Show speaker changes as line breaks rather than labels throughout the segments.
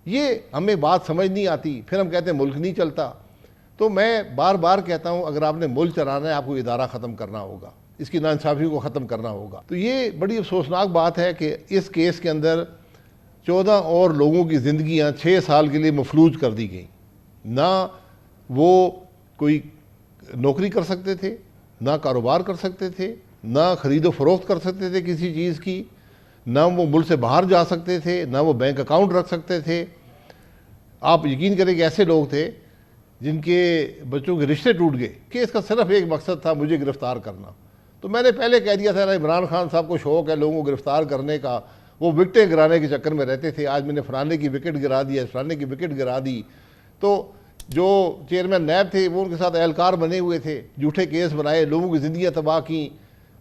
یہ ہمیں بات سمجھ نہیں آتی، پھر ہم کہتے ہیں ملک نہیں چلتا۔ تو میں بار بار کہتا ہوں اگر آپ نے ملک چلانا ہے آپ کو ادارہ ختم کرنا ہوگا، اس کی ناانصافی کو ختم کرنا ہوگا۔ تو یہ بڑی افسوسناک بات ہے کہ اس کیس کے اندر 14 اور لوگوں کی زندگیاں 6 سال کے لیے مفلوج کر دی گئیں۔ نہ وہ کوئی نوکری کر سکتے تھے، نہ کاروبار کر سکتے تھے، نہ خرید و فروخت کر سکتے تھے کسی چیز کی، نہ وہ ملک سے باہر جا سکتے تھے، نہ وہ بینک اکاؤنٹ رکھ سکتے تھے۔ آپ یقین کریں کہ ایسے لوگ تھے جن کے بچوں کے رشتے ٹوٹ گئے کہ اس کا صرف ایک مقصد تھا مجھے گرفتار کرنا۔ تو میں نے پہلے کہہ دیا تھا عمران خان صاحب کو شوق ہے لوگوں کو گرفتار کرنے کا، وہ وکٹیں گرانے کے چکر میں رہتے تھے، آج میں نے فلانے کی وکٹ گرا دی، فلانے کی وکٹ گرا دی۔ تو جو چیئرمین نیب تھے وہ ان کے ساتھ اہلکار بنے ہوئے تھے، جھوٹے کیس بنائے، لوگوں کی زندگیاں تباہ کیں،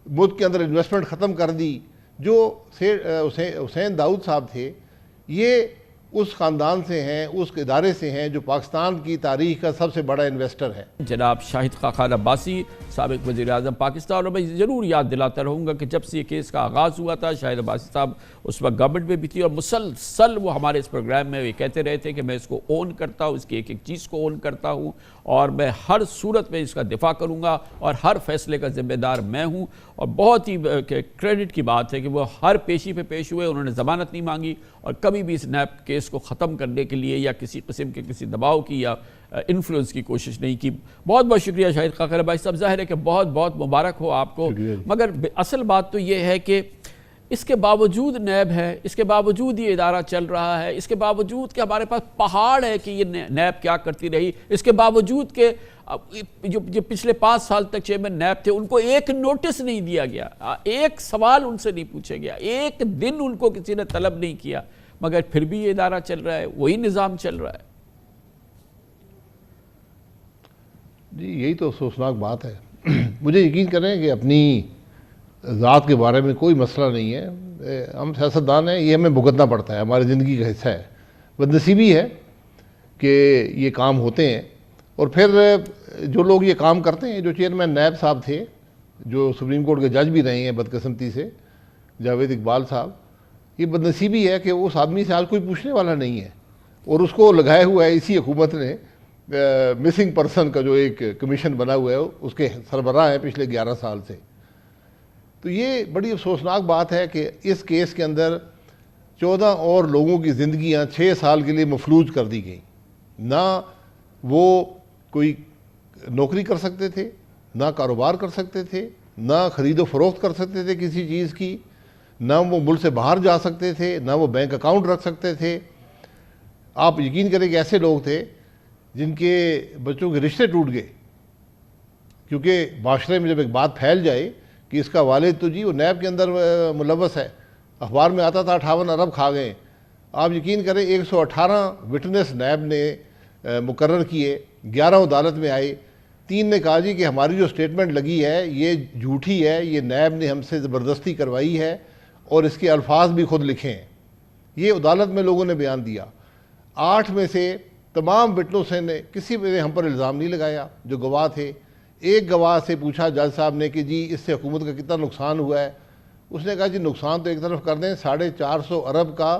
ملک کے اندر انویسٹمنٹ ختم کر دی۔ جو حسین داؤد صاحب تھے یہ اس خاندان سے ہیں، اس ادارے سے ہیں جو پاکستان کی تاریخ کا سب سے بڑا انویسٹر ہے۔
جناب شاہد خاقان عباسی سابق وزیر اعظم پاکستان، اور میں ضرور یاد دلاتا رہوں گا کہ جب سے یہ کیس کا آغاز ہوا تھا شاہد عباسی صاحب اس وقت گورنمنٹ میں بھی تھی، اور مسلسل وہ ہمارے اس پروگرام میں یہ کہتے رہے تھے کہ میں اس کو اون کرتا ہوں، اس کی ایک ایک چیز کو اون کرتا ہوں، اور میں ہر صورت میں اس کا دفاع کروں گا اور ہر فیصلے کا ذمہ دار میں ہوں۔ اور بہت ہی کریڈٹ کی بات ہے کہ وہ ہر پیشی پہ پیش ہوئے، انہوں نے ضمانت نہیں مانگی اور کبھی بھی اس نیب کیس کو ختم کرنے کے لیے یا کسی قسم کے کسی دباؤ کی یا انفلوئنس کی کوشش نہیں کی۔ بہت بہت شکریہ شاہد خاقان عباسی صاحب، ظاہر ہے کہ بہت بہت مبارک ہو آپ کو، مگر اصل بات تو یہ ہے کہ اس کے باوجود نیب ہے، اس کے باوجود یہ ادارہ چل رہا ہے، اس کے باوجود کہ ہمارے پاس پہاڑ ہے کہ یہ نیب کیا کرتی رہی، اس کے باوجود کہ جو پچھلے 5 سال تک چیئرمین نیب تھے ان کو ایک نوٹس نہیں دیا گیا، ایک سوال ان سے نہیں پوچھے گیا، ایک دن ان کو کسی نے طلب نہیں کیا، مگر پھر بھی یہ ادارہ چل رہا ہے، وہی نظام چل رہا ہے۔
جی یہی تو افسوسناک بات ہے۔ مجھے یقین کریں کہ اپنی ذات کے بارے میں کوئی مسئلہ نہیں ہے، ہم سیاستدان ہیں، یہ ہمیں بھگتنا پڑتا ہے، ہماری زندگی کا حصہ ہے۔ بدنصیبی ہے کہ یہ کام ہوتے ہیں، اور پھر جو لوگ یہ کام کرتے ہیں، جو چیئرمین نیب صاحب تھے جو سپریم کورٹ کے جج بھی رہے ہیں بدقسمتی سے، جاوید اقبال صاحب، یہ بدنصیبی ہے کہ اس آدمی سے آج کوئی پوچھنے والا نہیں ہے، اور اس کو لگائے ہوا ہے اسی حکومت نے مسنگ پرسن کا جو ایک کمیشن بنا ہوا ہے، اس کے سربراہ ہیں پچھلے 11 سال سے۔ تو یہ بڑی افسوسناک بات ہے کہ اس کیس کے اندر 14 اور لوگوں کی زندگیاں 6 سال کے لیے مفلوج کر دی گئیں۔ نہ وہ کوئی نوکری کر سکتے تھے، نہ کاروبار کر سکتے تھے، نہ خرید و فروخت کر سکتے تھے کسی چیز کی، نہ وہ ملک سے باہر جا سکتے تھے، نہ وہ بینک اکاؤنٹ رکھ سکتے تھے۔ آپ یقین کریں کہ ایسے لوگ تھے جن کے بچوں کے رشتے ٹوٹ گئے، کیونکہ معاشرے میں جب ایک بات پھیل جائے کہ اس کا والد تو جی وہ نیب کے اندر ملوث ہے، اخبار میں آتا تھا 58 ارب کھا گئے۔ آپ یقین کریں 118 وٹنس نیب نے مقرر کیے، 11 عدالت میں آئے، 3 نے کہا جی کہ ہماری جو سٹیٹمنٹ لگی ہے یہ جھوٹی ہے، یہ نیب نے ہم سے زبردستی کروائی ہے اور اس کے الفاظ بھی خود لکھے ہیں۔ یہ عدالت میں لوگوں نے بیان دیا۔ 8 میں سے تمام وٹنسوں نے کسی نے ہم پر الزام نہیں لگایا جو گواہ تھے۔ ایک گواہ سے پوچھا جج صاحب نے کہ جی اس سے حکومت کا کتنا نقصان ہوا ہے، اس نے کہا جی نقصان تو ایک طرف کر دیں، 450 ارب کا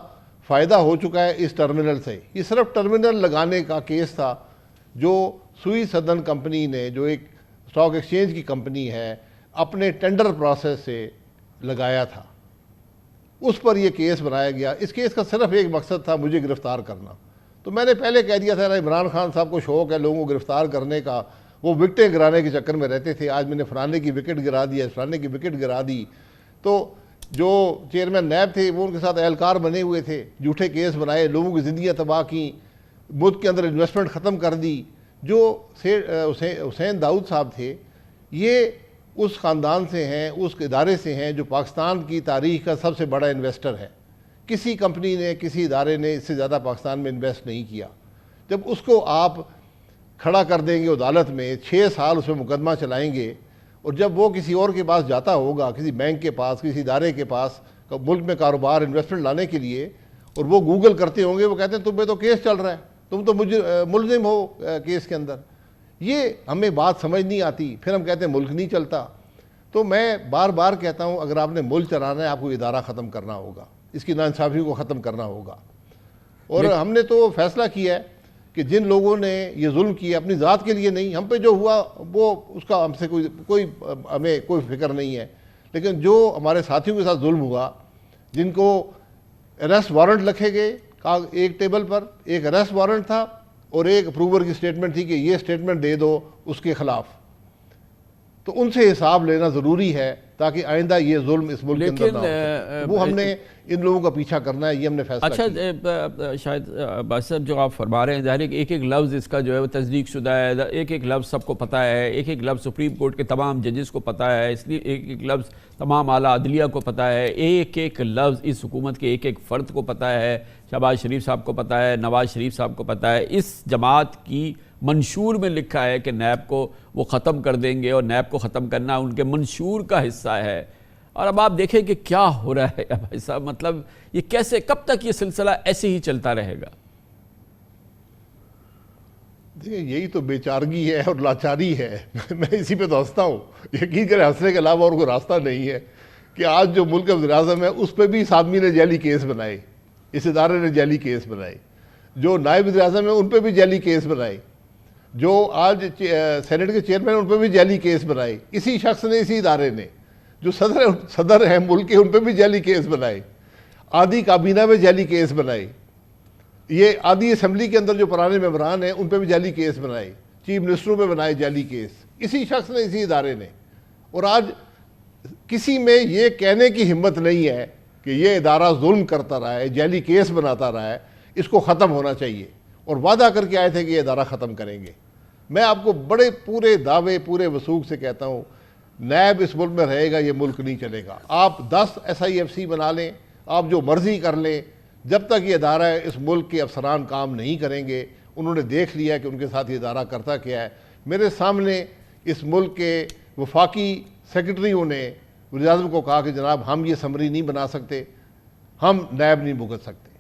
فائدہ ہو چکا ہے اس ٹرمینل سے۔ یہ صرف ٹرمینل لگانے کا کیس تھا جو سوئی سدرن کمپنی نے، جو ایک اسٹاک ایکسچینج کی کمپنی ہے، اپنے ٹینڈر پروسیس سے لگایا تھا، اس پر یہ کیس بنایا گیا۔ اس کیس کا صرف ایک مقصد تھا مجھے گرفتار کرنا۔ تو میں نے پہلے کہہ دیا تھا عمران خان صاحب کو شوق ہے لوگوں کو گرفتار کرنے کا، وہ وکٹیں گرانے کے چکر میں رہتے تھے، آج میں نے فلانے کی وکٹ گرا دی، فلانے کی وکٹ گرا دی۔ تو جو چیئرمین نیب تھے وہ ان کے ساتھ اہلکار بنے ہوئے تھے، جھوٹے کیس بنائے، لوگوں کی زندگیاں تباہ کیں، ملک کے اندر انویسٹمنٹ ختم کر دی۔ جو حسین داؤد صاحب تھے یہ اس خاندان سے ہیں، اس ادارے سے ہیں جو پاکستان کی تاریخ کا سب سے بڑا انویسٹر ہے۔ کسی کمپنی نے، کسی ادارے نے اس سے زیادہ پاکستان میں انویسٹ نہیں کیا۔ جب اس کو آپ کھڑا کر دیں گے عدالت میں، 6 سال اس میں مقدمہ چلائیں گے، اور جب وہ کسی اور کے پاس جاتا ہوگا، کسی بینک کے پاس، کسی ادارے کے پاس ملک میں کاروبار انویسٹمنٹ لانے کے لیے، اور وہ گوگل کرتے ہوں گے، وہ کہتے ہیں تم پہ تو کیس چل رہا ہے، تم تو ملزم ہو کیس کے اندر۔ یہ ہمیں بات سمجھ نہیں آتی، پھر ہم کہتے ہیں ملک نہیں چلتا۔ تو میں بار بار کہتا ہوں اگر آپ نے ملک چلانا ہے آپ کو ادارہ ختم کرنا ہوگا، اس کی ناانصافی کو ختم کرنا ہوگا۔ اور ہم نے تو فیصلہ کیا ہے کہ جن لوگوں نے یہ ظلم کیا اپنی ذات کے لیے نہیں، ہم پہ جو ہوا وہ اس کا ہم سے ہمیں کوئی فکر نہیں ہے، لیکن جو ہمارے ساتھیوں کے ساتھ ظلم ہوا، جن کو اریسٹ وارنٹ لکھے گئے، ایک ٹیبل پر ایک اریسٹ وارنٹ تھا اور ایک اپروور کی سٹیٹمنٹ تھی کہ یہ سٹیٹمنٹ دے دو اس کے خلاف، تو ان سے حساب لینا ضروری ہے تاکہ آئندہ یہ ظلم اس ملک کے اندر نہ ہو سکے۔ وہ ہم نے ان لوگوں کا پیچھا کرنا ہے، یہ ہم نے فیصلہ کیا۔
اچھا شاید عباس صاحب جو آپ فرما رہے ہیں، ظاہر ہے کہ ایک ایک لفظ اس کا جو ہے وہ تصدیق شدہ ہے، ایک ایک لفظ سب کو پتہ ہے، ایک ایک لفظ سپریم کورٹ کے تمام ججز کو پتہ ہے، اس لیے ایک ایک لفظ تمام اعلیٰ عدلیہ کو پتہ ہے، ایک ایک لفظ اس حکومت کے ایک ایک فرد کو پتہ ہے، شہباز شریف صاحب کو پتہ ہے، نواز شریف صاحب کو پتہ ہے۔ اس جماعت کی منشور میں لکھا ہے کہ نیب کو وہ ختم کر دیں گے، اور نیب کو ختم کرنا ان کے منشور کا حصہ ہے۔ اور اب آپ دیکھیں کہ کیا ہو رہا ہے بھائی صاحب، مطلب یہ کیسے، کب تک یہ سلسلہ ایسے ہی چلتا رہے گا؟
دیکھیں یہی تو بے چارگی ہے اور لاچاری ہے، میں اسی پہ تو ہنستا ہوں۔ یقین کریں ہنسنے کے علاوہ اور کوئی راستہ نہیں ہے کہ آج جو ملک کا وزیر اعظم ہے اس پہ بھی اس آدمی نے جعلی کیس بنائے، اس ادارے نے جعلی کیس بنائے، جو نائب وزیر اعظم ہیں ان پہ بھی جعلی کیس بنائے، جو آج سینٹ کے چیئرمین ان پہ بھی جعلی کیس بنائے، اسی شخص نے، اسی ادارے نے، جو صدر ہیں ملک کے ان پہ بھی جعلی کیس بنائے، آدھی کابینہ میں جعلی کیس بنائے، یہ آدھی اسمبلی کے اندر جو پرانے ممبران ہیں ان پہ بھی جعلی کیس بنائے، چیف منسٹروں پہ بنائے جعلی کیس، اسی شخص نے، اسی ادارے نے۔ اور آج کسی میں یہ کہنے کی ہمت نہیں ہے کہ یہ ادارہ ظلم کرتا رہا ہے، جعلی کیس بناتا رہا ہے، اس کو ختم ہونا چاہیے، اور وعدہ کر کے آئے تھے کہ یہ ادارہ ختم کریں گے۔ میں آپ کو بڑے پورے دعوے، پورے وثوق سے کہتا ہوں، نیب اس ملک میں رہے گا، یہ ملک نہیں چلے گا۔ آپ 10 SIFC بنا لیں، آپ جو مرضی کر لیں، جب تک یہ ادارہ ہے اس ملک کے افسران کام نہیں کریں گے۔ انہوں نے دیکھ لیا کہ ان کے ساتھ یہ ادارہ کرتا کیا ہے۔ میرے سامنے اس ملک کے وفاقی سیکرٹریوں نے وزیر اعظم کو کہا کہ جناب ہم یہ سمری نہیں بنا سکتے، ہم نیب نہیں بھگت سکتے۔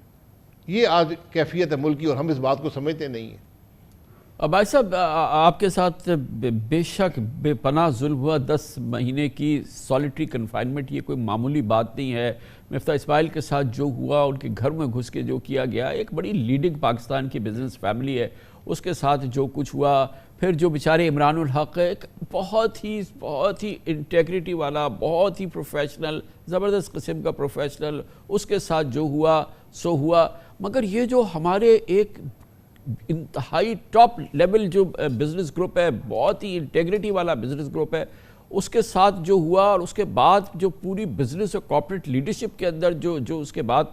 یہ آج کیفیت ہے ملک کی، اور ہم اس بات کو سمجھتے نہیں ہیں۔
بھائی صاحب آپ کے ساتھ بے شک بے پناہ ظلم ہوا، 10 مہینے کی سالیٹری کنفائنمنٹ، یہ کوئی معمولی بات نہیں ہے۔ مفتاح اسماعیل کے ساتھ جو ہوا، ان کے گھر میں گھس کے جو کیا گیا، ایک بڑی لیڈنگ پاکستان کی بزنس فیملی ہے، اس کے ساتھ جو کچھ ہوا، پھر جو بیچارے عمران الحق ایک بہت ہی انٹیگریٹی والا، بہت ہی پروفیشنل، زبردست قسم کا پروفیشنل، اس کے ساتھ جو ہوا سو ہوا۔ مگر یہ جو ہمارے ایک انتہائی ٹاپ لیول جو بزنس گروپ ہے، بہت ہی انٹیگریٹی والا بزنس گروپ ہے، اس کے ساتھ جو ہوا، اور اس کے بعد جو پوری بزنس اور کارپوریٹ لیڈرشپ کے اندر جو اس کے بعد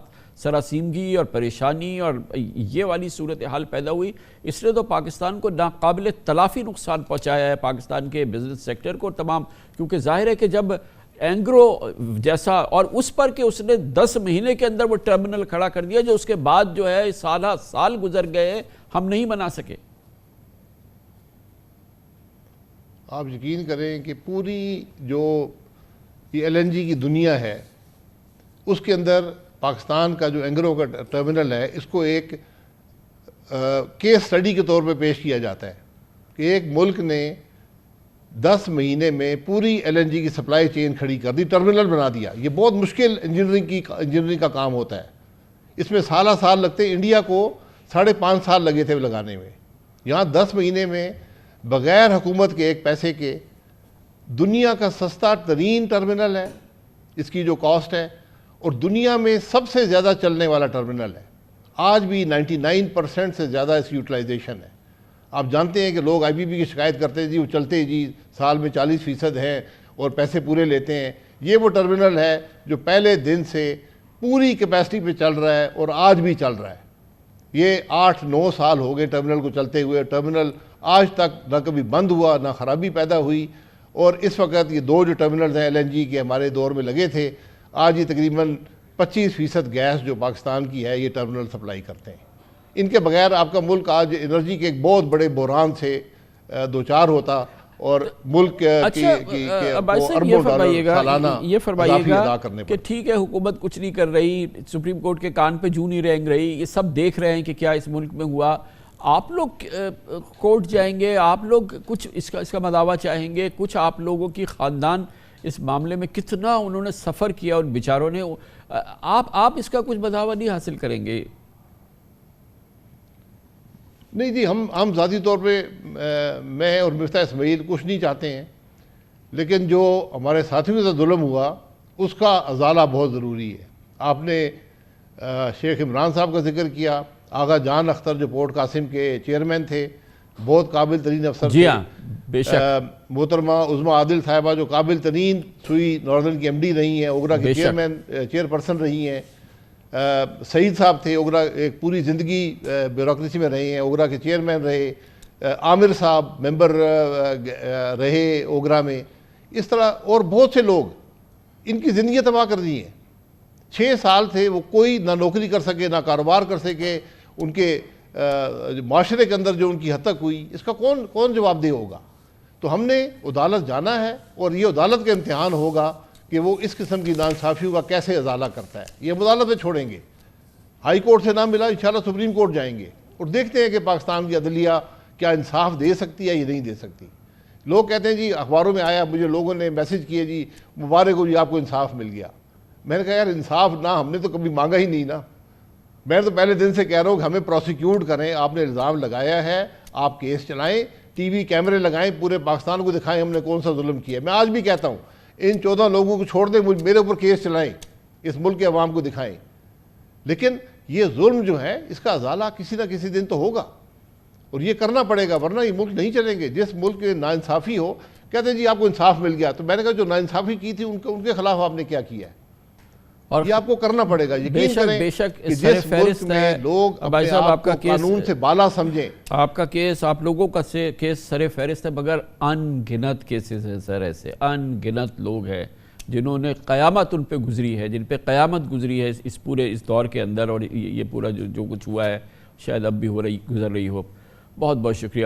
سراسیمگی اور پریشانی اور یہ والی صورتحال پیدا ہوئی، اس نے تو پاکستان کو ناقابل تلافی نقصان پہنچایا ہے، پاکستان کے بزنس سیکٹر کو تمام۔ کیونکہ ظاہر ہے کہ جب اینگرو جیسا، اور اس پر کہ اس نے 10 مہینے کے اندر وہ ٹرمینل کھڑا کر دیا، جو اس کے بعد جو ہے سالہ سال گزر گئے، ہم نہیں بنا سکے۔
آپ یقین کریں کہ پوری جو یہ LNG کی دنیا ہے، اس کے اندر پاکستان کا جو اینگرو کا ٹرمینل ہے، اس کو ایک کیس سٹڈی کے طور پہ پیش کیا جاتا ہے کہ ایک ملک نے 10 مہینے میں پوری LNG کی سپلائی چین کھڑی کر دی، ٹرمینل بنا دیا۔ یہ بہت مشکل انجینئرنگ کا کام ہوتا ہے، اس میں سالہ سال لگتے ہیں۔ انڈیا کو 5.5 سال لگے تھے لگانے میں، یہاں 10 مہینے میں بغیر حکومت کے ایک پیسے کے دنیا کا سستا ترین ٹرمینل ہے، اس کی جو کاسٹ ہے، اور دنیا میں سب سے زیادہ چلنے والا ٹرمینل ہے۔ آج بھی 99% سے زیادہ اس کی یوٹیلائزیشن ہے۔ آپ جانتے ہیں کہ لوگ IBP کی شکایت کرتے ہیں، جی وہ چلتے جی سال میں 40% ہیں اور پیسے پورے لیتے ہیں۔ یہ وہ ٹرمینل ہے جو پہلے دن سے پوری کیپیسٹی پہ چل رہا ہے اور آج بھی چل رہا ہے۔ یہ 8-9 سال ہو گئے ٹرمینل کو چلتے ہوئے، ٹرمینل آج تک نہ کبھی بند ہوا نہ خرابی پیدا ہوئی۔ اور اس وقت یہ 2 جو ٹرمینلز ہیں LNG کے ہمارے دور میں لگے تھے، آج یہ تقریباً 25% گیس جو پاکستان کی ہے یہ ٹرمینل سپلائی کرتے ہیں۔ ان کے بغیر آپ کا ملک آج انرجی کے ایک بہت بڑے بحران سے دوچار ہوتا، اور ملک کی اربوں ڈالر سالانہ اضافی ادا کرنے
کہ ٹھیک ہے حکومت کچھ نہیں کر رہی، سپریم کورٹ کے کان پہ جوں نہیں رینگ رہی، یہ سب دیکھ رہے ہیں کہ کیا اس ملک میں ہوا۔ آپ لوگ کورٹ جائیں گے، آپ لوگ کچھ اس کا مداوع چاہیں گے، کچھ آپ لوگوں کی خاندان اس معاملے میں کتنا انہوں نے سفر کیا ان بیچاروں نے، آپ اس کا کچھ مداوع نہیں حاصل کریں گے؟
نہیں جی، ہم ذاتی طور پہ میں اور مفتاح اسماعیل کچھ نہیں چاہتے ہیں، لیکن جو ہمارے ساتھیوں کے ساتھ ظلم ہوا اس کا ازالہ بہت ضروری ہے۔ آپ نے شیخ عمران صاحب کا ذکر کیا، آغا جان اختر جو پورٹ قاسم کے چیئرمین تھے، بہت قابل ترین افسر
جی
تھے۔
ہاں، بے شک۔
محترمہ عظمیٰ عادل صاحبہ جو قابل ترین سوئی ناردرن کی MD رہی ہیں، اوگرا کی چیئر پرسن رہی ہیں۔ سعید صاحب تھے، اوگرا ایک پوری زندگی بیوروکریسی میں رہے ہیں، اوگرا کے چیئرمین رہے۔ عامر صاحب ممبر رہے اوگرا میں۔ اس طرح اور بہت سے لوگ، ان کی زندگی تباہ کر دی ہیں۔ 6 سال تھے وہ، کوئی نہ نوکری کر سکے نہ کاروبار کر سکے، ان کے معاشرے کے اندر جو ان کی حد تک ہوئی، اس کا کون جواب دہ ہوگا؟ تو ہم نے عدالت جانا ہے، اور یہ عدالت کا امتحان ہوگا کہ وہ اس قسم کی ناانصافیوں کا کیسے ازالہ کرتا ہے۔ یہ ہم عدالت میں چھوڑیں گے، ہائی کورٹ سے نہ ملا انشاءاللہ سپریم کورٹ جائیں گے، اور دیکھتے ہیں کہ پاکستان کی عدلیہ کیا انصاف دے سکتی ہے یا نہیں دے سکتی۔ لوگ کہتے ہیں جی اخباروں میں آیا، مجھے لوگوں نے میسج کیے جی مبارک ہو جی آپ کو انصاف مل گیا۔ میں نے کہا یار انصاف نہ ہم نے تو کبھی مانگا ہی نہیں نا۔ میں تو پہلے دن سے کہہ رہا ہوں کہ ہمیں پروسیکیوٹ کریں، آپ نے الزام لگایا ہے، آپ کیس چلائیں، ٹی وی کیمرے لگائیں، پورے پاکستان کو دکھائیں ہم نے کون سا ظلم کیا ہے۔ میں آج بھی کہتا ہوں ان 14 لوگوں کو چھوڑ دیں، میرے اوپر کیس چلائیں، اس ملک کے عوام کو دکھائیں، لیکن یہ ظلم جو ہے اس کا ازالہ کسی نہ کسی دن تو ہوگا، اور یہ کرنا پڑے گا، ورنہ یہ ملک نہیں چلیں گے۔ جس ملک میں ناانصافی ہو، کہتے ہیں جی آپ کو انصاف مل گیا، تو میں نے کہا جو ناانصافی کی تھی ان کے خلاف آپ نے کیا کیا ہے، اور یہ آپ کو کرنا پڑے گا۔ یقین کریں کہ جس ملک میں لوگ اپنے آپ کو قانون سے بالا سمجھیں۔
آپ کا کیس، آپ لوگوں کا کیس سر فہرست ہے، مگر ان گنت کیسز ہیں سر، ایسے ان گنت لوگ ہیں جنہوں نے قیامت ان پہ گزری ہے، جن پہ قیامت گزری ہے اس پورے دور کے اندر، اور یہ پورا جو کچھ ہوا ہے شاید اب بھی گزر رہی ہو۔ بہت بہت شکریہ۔